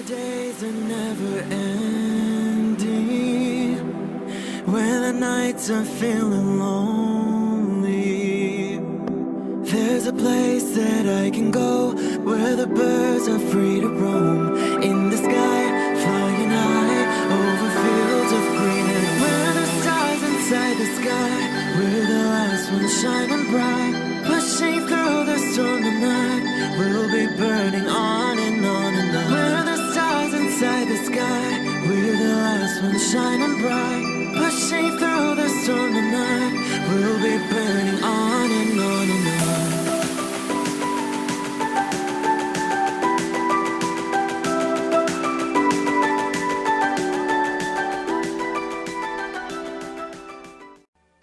days are never ending, when the nights are feeling lonely. There's a place that I can go, where the birds are free to roam, in the sky, flying high, over fields of green. And where the stars inside the sky, we're the last ones shining bright, pushing through the storm tonight. We'll be burning on and on and on. We're the stars inside the sky, we're the last ones shining bright, pushing through the storm tonight. We'll be burning on and on and on.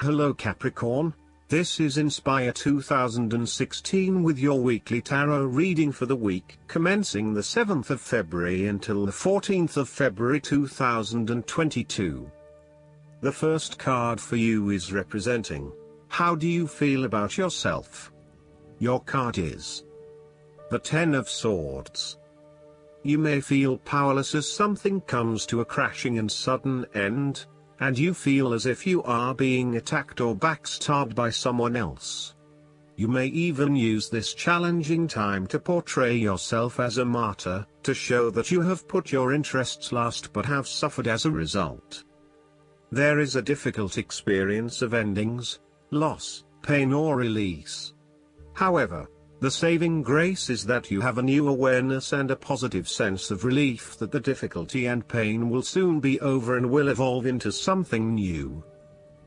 Hello Capricorn, this is Inspire 2016 with your weekly tarot reading for the week commencing the 7th of February until the 14th of February 2022. The first card for you is representing, how do you feel about yourself? Your card is the Ten of Swords. You may feel powerless as something comes to a crashing and sudden end, and you feel as if you are being attacked or backstabbed by someone else. You may even use this challenging time to portray yourself as a martyr, to show that you have put your interests last but have suffered as a result. There is a difficult experience of endings, loss, pain or release. However, the saving grace is that you have a new awareness and a positive sense of relief that the difficulty and pain will soon be over and will evolve into something new.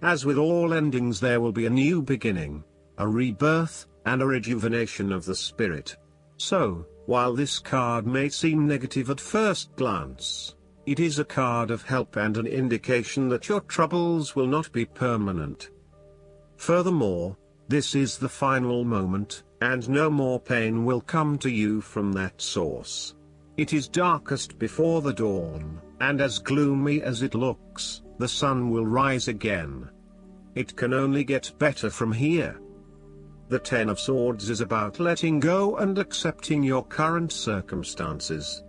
As with all endings, there will be a new beginning, a rebirth, and a rejuvenation of the spirit. So, while this card may seem negative at first glance, it is a card of help and an indication that your troubles will not be permanent. Furthermore, this is the final moment, and no more pain will come to you from that source. It is darkest before the dawn, and as gloomy as it looks, the sun will rise again. It can only get better from here. The Ten of Swords is about letting go and accepting your current circumstances.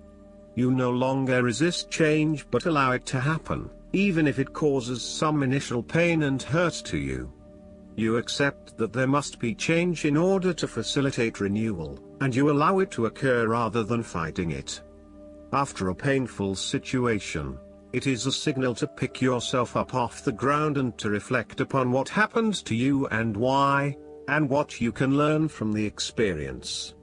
You no longer resist change but allow it to happen, even if it causes some initial pain and hurt to you. You accept that there must be change in order to facilitate renewal, and you allow it to occur rather than fighting it. After a painful situation, it is a signal to pick yourself up off the ground and to reflect upon what happened to you and why, and what you can learn from the experience.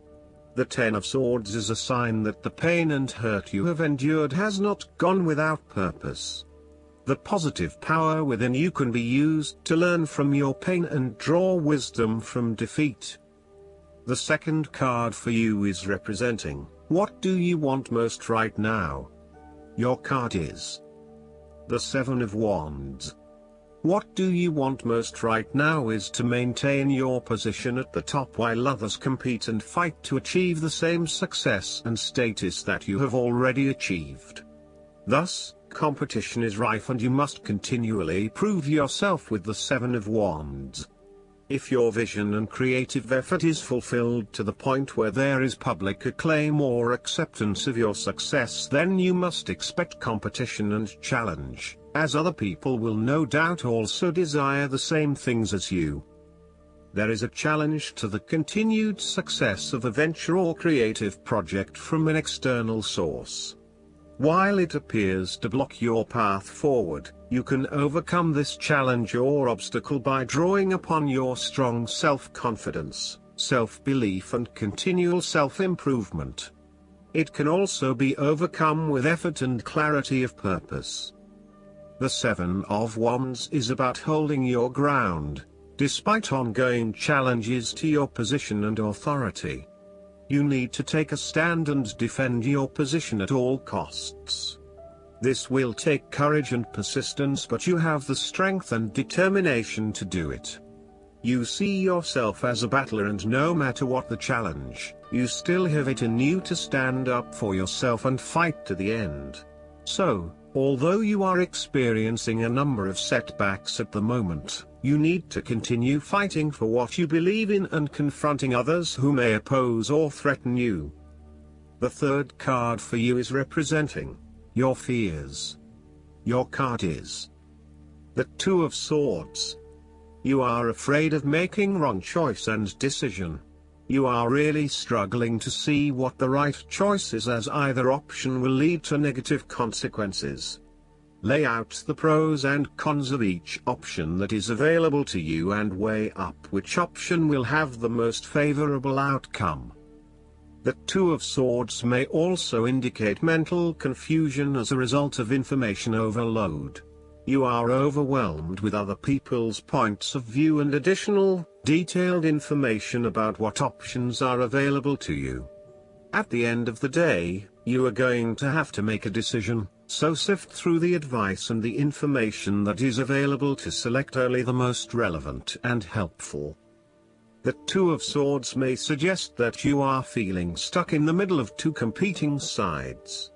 The Ten of Swords is a sign that the pain and hurt you have endured has not gone without purpose. The positive power within you can be used to learn from your pain and draw wisdom from defeat. The second card for you is representing, what do you want most right now? Your card is the Seven of Wands. What do you want most right now is to maintain your position at the top while others compete and fight to achieve the same success and status that you have already achieved. Thus, competition is rife and you must continually prove yourself with the Seven of Wands. If your vision and creative effort is fulfilled to the point where there is public acclaim or acceptance of your success, then you must expect competition and challenge, as other people will no doubt also desire the same things as you. There is a challenge to the continued success of a venture or creative project from an external source. While it appears to block your path forward, you can overcome this challenge or obstacle by drawing upon your strong self-confidence, self-belief and continual self-improvement. It can also be overcome with effort and clarity of purpose. The Seven of Wands is about holding your ground, despite ongoing challenges to your position and authority. You need to take a stand and defend your position at all costs. This will take courage and persistence, but you have the strength and determination to do it. You see yourself as a battler, and no matter what the challenge, you still have it in you to stand up for yourself and fight to the end. So, although you are experiencing a number of setbacks at the moment, you need to continue fighting for what you believe in and confronting others who may oppose or threaten you. The third card for you is representing your fears. Your card is the Two of Swords. You are afraid of making wrong choice and decision. You are really struggling to see what the right choice is, as either option will lead to negative consequences. Lay out the pros and cons of each option that is available to you and weigh up which option will have the most favorable outcome. The Two of Swords may also indicate mental confusion as a result of information overload. You are overwhelmed with other people's points of view and additional, detailed information about what options are available to you. At the end of the day, you are going to have to make a decision, so sift through the advice and the information that is available to select only the most relevant and helpful. The Two of Swords may suggest that you are feeling stuck in the middle of two competing sides.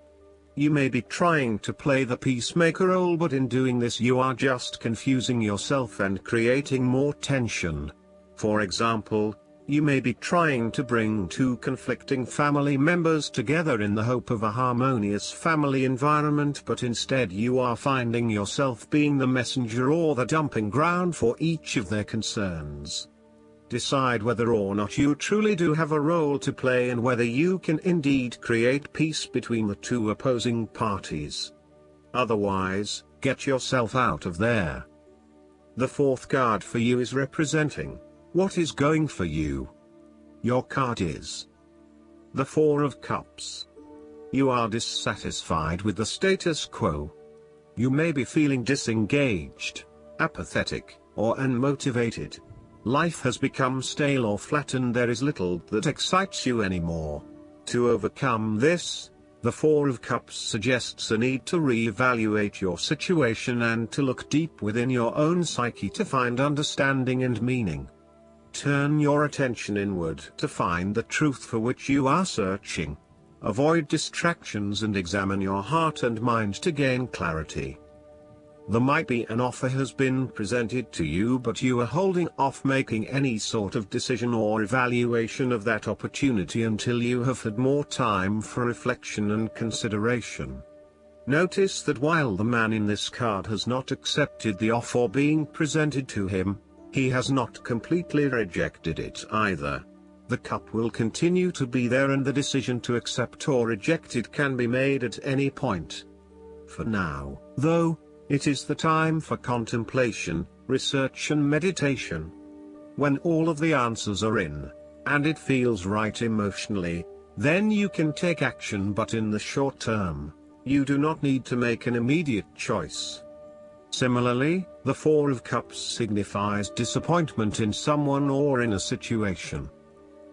You may be trying to play the peacemaker role, but in doing this you are just confusing yourself and creating more tension. For example, you may be trying to bring two conflicting family members together in the hope of a harmonious family environment, but instead you are finding yourself being the messenger or the dumping ground for each of their concerns. Decide whether or not you truly do have a role to play and whether you can indeed create peace between the two opposing parties. Otherwise, get yourself out of there. The fourth card for you is representing what is going for you. Your card is the Four of Cups. You are dissatisfied with the status quo. You may be feeling disengaged, apathetic, or unmotivated. Life has become stale or flat and there is little that excites you anymore. To overcome this, the Four of Cups suggests a need to re-evaluate your situation and to look deep within your own psyche to find understanding and meaning. Turn your attention inward to find the truth for which you are searching. Avoid distractions and examine your heart and mind to gain clarity. There might be an offer has been presented to you, but you are holding off making any sort of decision or evaluation of that opportunity until you have had more time for reflection and consideration. Notice that while the man in this card has not accepted the offer being presented to him, he has not completely rejected it either. The cup will continue to be there and the decision to accept or reject it can be made at any point. For now, though, it is the time for contemplation, research and meditation. When all of the answers are in, and it feels right emotionally, then you can take action, but in the short term, you do not need to make an immediate choice. Similarly, the Four of Cups signifies disappointment in someone or in a situation.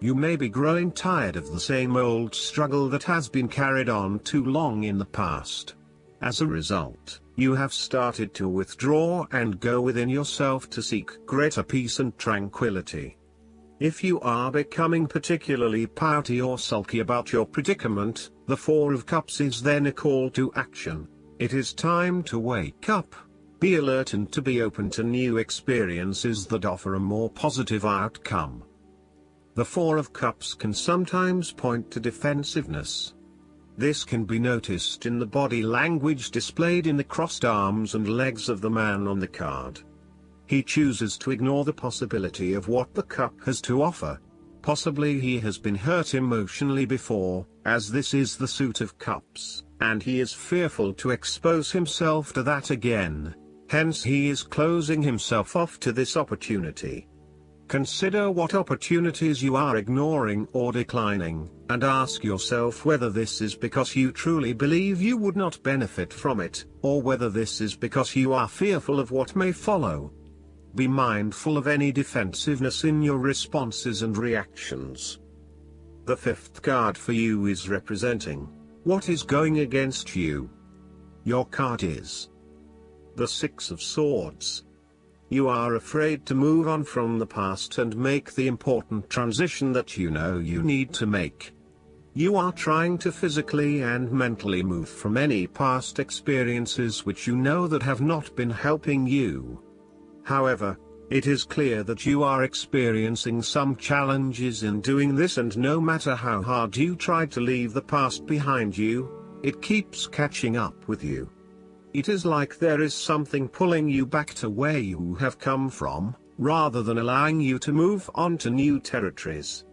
You may be growing tired of the same old struggle that has been carried on too long in the past. As a result, you have started to withdraw and go within yourself to seek greater peace and tranquility. If you are becoming particularly pouty or sulky about your predicament, the Four of Cups is then a call to action. It is time to wake up, be alert and to be open to new experiences that offer a more positive outcome. The Four of Cups can sometimes point to defensiveness. This can be noticed in the body language displayed in the crossed arms and legs of the man on the card. He chooses to ignore the possibility of what the cup has to offer. Possibly he has been hurt emotionally before, as this is the Suit of Cups, and he is fearful to expose himself to that again. Hence he is closing himself off to this opportunity. Consider what opportunities you are ignoring or declining, and ask yourself whether this is because you truly believe you would not benefit from it, or whether this is because you are fearful of what may follow. Be mindful of any defensiveness in your responses and reactions. The fifth card for you is representing what is going against you. Your card is the Six of Swords. You are afraid to move on from the past and make the important transition that you know you need to make. You are trying to physically and mentally move from any past experiences which you know that have not been helping you. However, It is clear that you are experiencing some challenges in doing this, and no matter how hard you try to leave the past behind you, it keeps catching up with you. It is like there is something pulling you back to where you have come from, rather than allowing you to move on to new territories.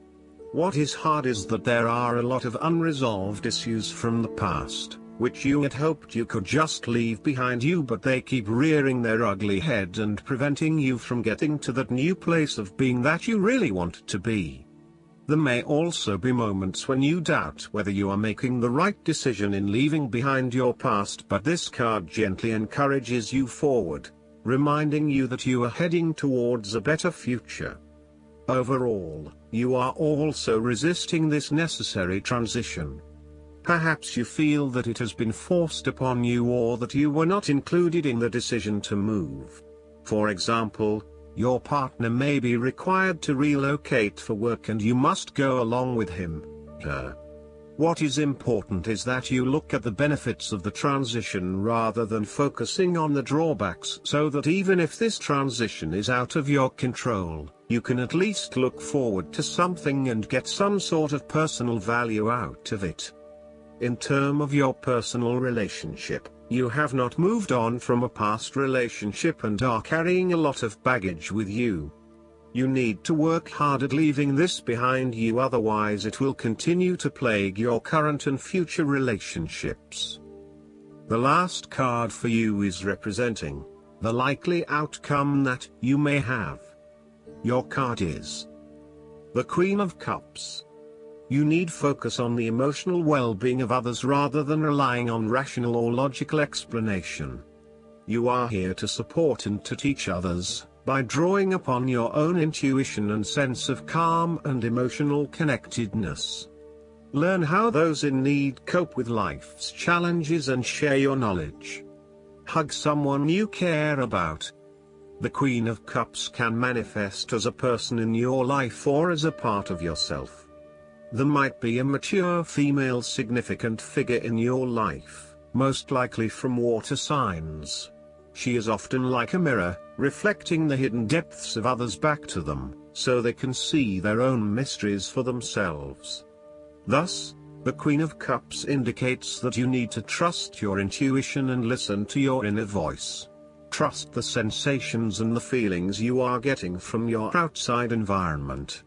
What is hard is that there are a lot of unresolved issues from the past, which you had hoped you could just leave behind you, but they keep rearing their ugly head and preventing you from getting to that new place of being that you really want to be. There may also be moments when you doubt whether you are making the right decision in leaving behind your past, but this card gently encourages you forward, reminding you that you are heading towards a better future. Overall, you are also resisting this necessary transition. Perhaps you feel that it has been forced upon you, or that you were not included in the decision to move. For example, your partner may be required to relocate for work and you must go along with him, her. What is important is that you look at the benefits of the transition rather than focusing on the drawbacks, so that even if this transition is out of your control, you can at least look forward to something and get some sort of personal value out of it. In terms of your personal relationship, you have not moved on from a past relationship and are carrying a lot of baggage with you. You need to work hard at leaving this behind you, otherwise it will continue to plague your current and future relationships. The last card for you is representing the likely outcome that you may have. Your card is the Queen of Cups. You need focus on the emotional well-being of others rather than relying on rational or logical explanation. You are here to support and to teach others, by drawing upon your own intuition and sense of calm and emotional connectedness. Learn how those in need cope with life's challenges and share your knowledge. Hug someone you care about. The Queen of Cups can manifest as a person in your life or as a part of yourself. There might be a mature female significant figure in your life, most likely from water signs. She is often like a mirror, reflecting the hidden depths of others back to them, so they can see their own mysteries for themselves. Thus, the Queen of Cups indicates that you need to trust your intuition and listen to your inner voice. Trust the sensations and the feelings you are getting from your outside environment.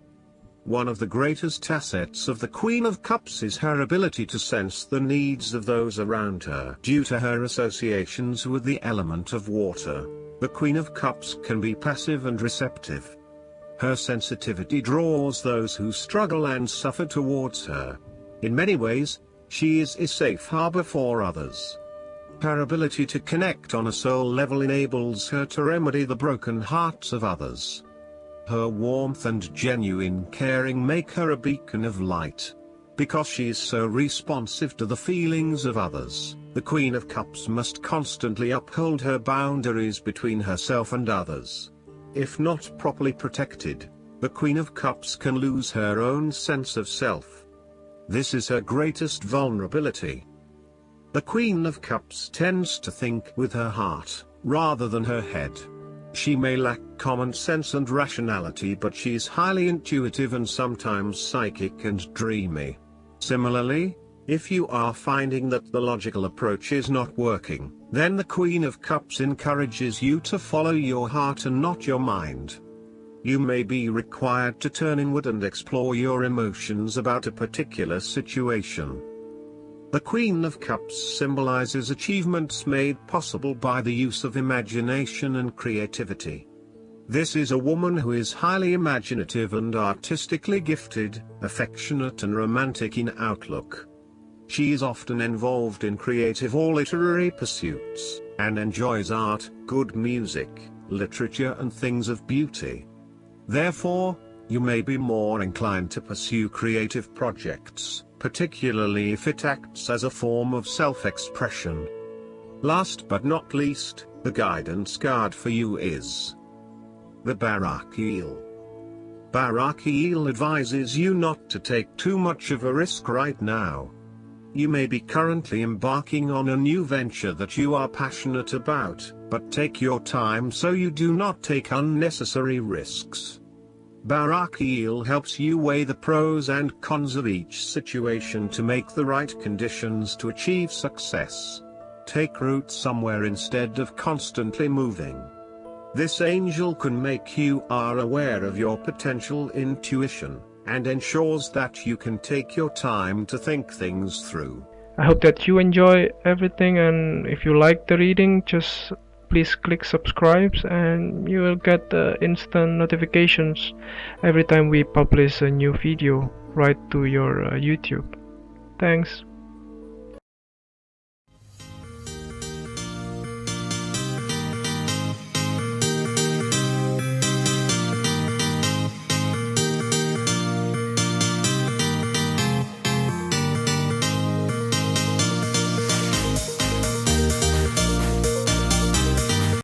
One of the greatest assets of the Queen of Cups is her ability to sense the needs of those around her. Due to her associations with the element of water, the Queen of Cups can be passive and receptive. Her sensitivity draws those who struggle and suffer towards her. In many ways, she is a safe harbor for others. Her ability to connect on a soul level enables her to remedy the broken hearts of others. Her warmth and genuine caring make her a beacon of light. Because she is so responsive to the feelings of others, the Queen of Cups must constantly uphold her boundaries between herself and others. If not properly protected, the Queen of Cups can lose her own sense of self. This is her greatest vulnerability. The Queen of Cups tends to think with her heart, rather than her head. She may lack common sense and rationality, but she is highly intuitive and sometimes psychic and dreamy. Similarly, if you are finding that the logical approach is not working, then the Queen of Cups encourages you to follow your heart and not your mind. You may be required to turn inward and explore your emotions about a particular situation. The Queen of Cups symbolizes achievements made possible by the use of imagination and creativity. This is a woman who is highly imaginative and artistically gifted, affectionate and romantic in outlook. She is often involved in creative or literary pursuits, and enjoys art, good music, literature and things of beauty. Therefore, you may be more inclined to pursue creative projects, particularly if it acts as a form of self-expression. Last but not least, the guidance card for you is the Barracuda. Barracuda advises you not to take too much of a risk right now. You may be currently embarking on a new venture that you are passionate about, but take your time so you do not take unnecessary risks. Barakeel helps you weigh the pros and cons of each situation to make the right conditions to achieve success. Take root somewhere instead of constantly moving. This angel can make you aware of your potential intuition, and ensures that you can take your time to think things through. I hope that you enjoy everything, and if you like the reading, just please click subscribe and you will get instant notifications every time we publish a new video right to your YouTube. Thanks.